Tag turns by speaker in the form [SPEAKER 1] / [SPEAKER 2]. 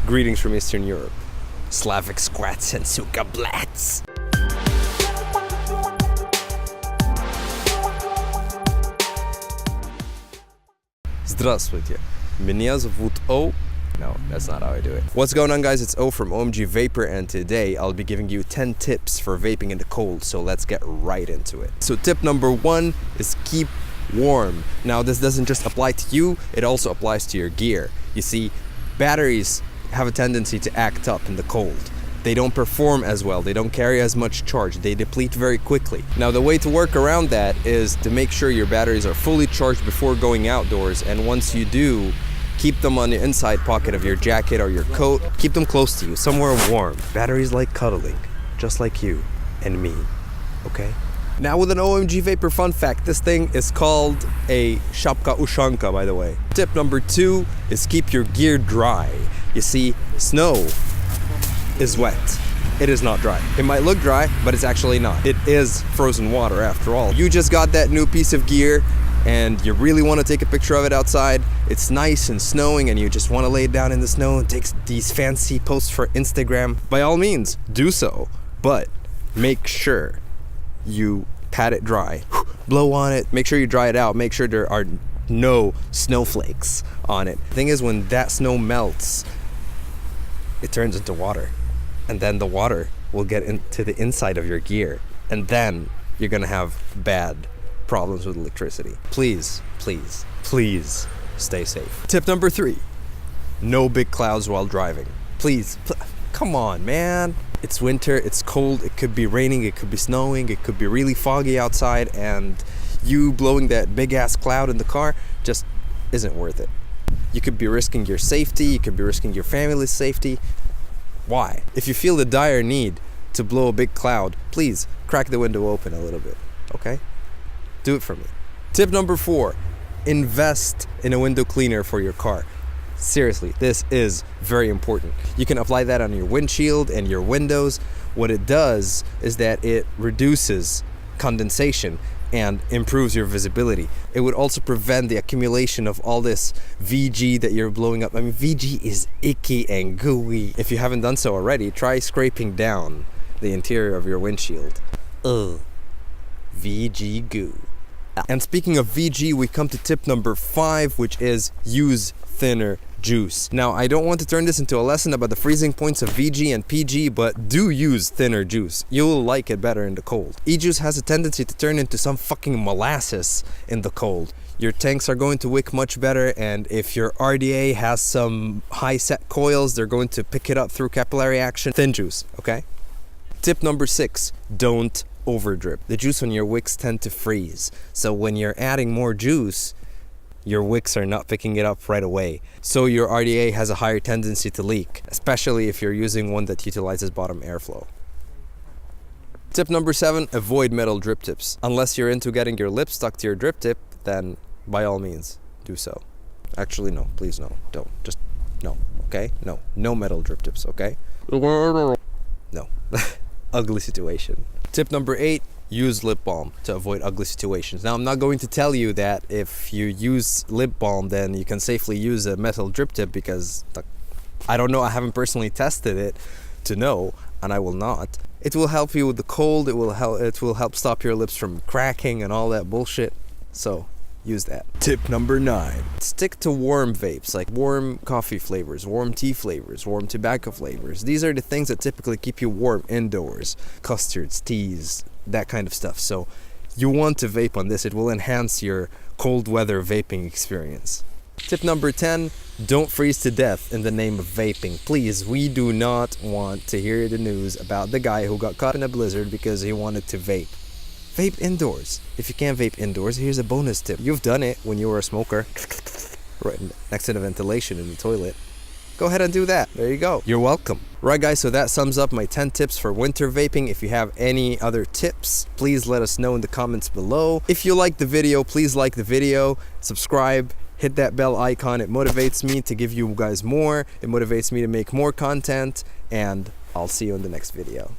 [SPEAKER 1] Greetings from Eastern Europe. Slavic squats and suka blats. Здравствуйте. Меня зовут O. No, that's not how I do it. What's going on, guys? It's O from OMG VAPOR, and today I'll be giving you 10 tips for vaping in the cold, so let's get right into it. So tip number 1 is keep warm. Now, this doesn't just apply to you, it also applies to your gear. You see, batteries have a tendency to act up in the cold. They don't perform as well, they don't carry as much charge, they deplete very quickly. Now, the way to work around that is to make sure your batteries are fully charged before going outdoors, and once you do, keep them on the inside pocket of your jacket or your coat. Keep them close to you, somewhere warm. Batteries like cuddling, just like you and me, okay? Now with an OMG VAPOR fun fact, this thing is called a szapka ushanka, by the way. Tip number 2 is keep your gear dry. You see, snow is wet. It is not dry. It might look dry, but it's actually not. It is frozen water after all. You just got that new piece of gear and you really want to take a picture of it outside. It's nice and snowing and you just want to lay it down in the snow and take these fancy posts for Instagram. By all means, do so, but make sure you pat it dry, blow on it, make sure you dry it out, make sure there are no snowflakes on it. The thing is, when that snow melts, it turns into water, and then the water will get into the inside of your gear, and then you're gonna have bad problems with electricity. Please, please, please stay safe. Tip number 3, no big clouds while driving. Please, come on, man. It's winter, it's cold, it could be raining, it could be snowing, it could be really foggy outside, and you blowing that big ass cloud in the car just isn't worth it. You could be risking your safety, you could be risking your family's safety. Why? If you feel the dire need to blow a big cloud, please crack the window open a little bit, okay? Do it for me. Tip number 4, invest in a window cleaner for your car. Seriously, this is very important. You can apply that on your windshield and your windows. What it does is that it reduces condensation and improves your visibility. It would also prevent the accumulation of all this VG that you're blowing up. I mean, VG is icky and gooey. If you haven't done so already, try scraping down the interior of your windshield. Ugh, VG goo. And speaking of VG, we come to tip number 5, which is use thinner juice. Now, I don't want to turn this into a lesson about the freezing points of VG and PG, but do use thinner juice. You'll like it better in the cold. E-juice has a tendency to turn into some fucking molasses in the cold. Your tanks are going to wick much better, and if your RDA has some high set coils, they're going to pick it up through capillary action. Thin juice, okay? Tip number 6, don't overdrip. The juice on your wicks tend to freeze, so when you're adding more juice, your wicks are not picking it up right away. So your RDA has a higher tendency to leak, especially if you're using one that utilizes bottom airflow. Tip number 7, avoid metal drip tips. Unless you're into getting your lip stuck to your drip tip, then by all means, do so. Actually, no, please no, don't. Just no, okay? No, no metal drip tips, okay? No. Ugly situation. Tip number 8, use lip balm to avoid ugly situations. Now, I'm not going to tell you that if you use lip balm, then you can safely use a metal drip tip, because I don't know, I haven't personally tested it to know, and I will not. It will help you with the cold, it will help stop your lips from cracking and all that bullshit, so use that. Tip number 9, stick to warm vapes, like warm coffee flavors, warm tea flavors, warm tobacco flavors. These are the things that typically keep you warm indoors. Custards, teas, that kind of stuff. So you want to vape on this. It will enhance your cold weather vaping experience. Tip number 10, don't freeze to death in the name of vaping. Please, we do not want to hear the news about the guy who got caught in a blizzard because he wanted to vape. Vape indoors. If you can't vape indoors, here's a bonus tip. You've done it when you were a smoker, right next to the ventilation in the toilet. Go ahead and do that. There you go. You're welcome. Right, guys, so that sums up my 10 tips for winter vaping. If you have any other tips, please let us know in the comments below. If you like the video, please like the video, subscribe, hit that bell icon. It motivates me to give you guys more. It motivates me to make more content, and I'll see you in the next video.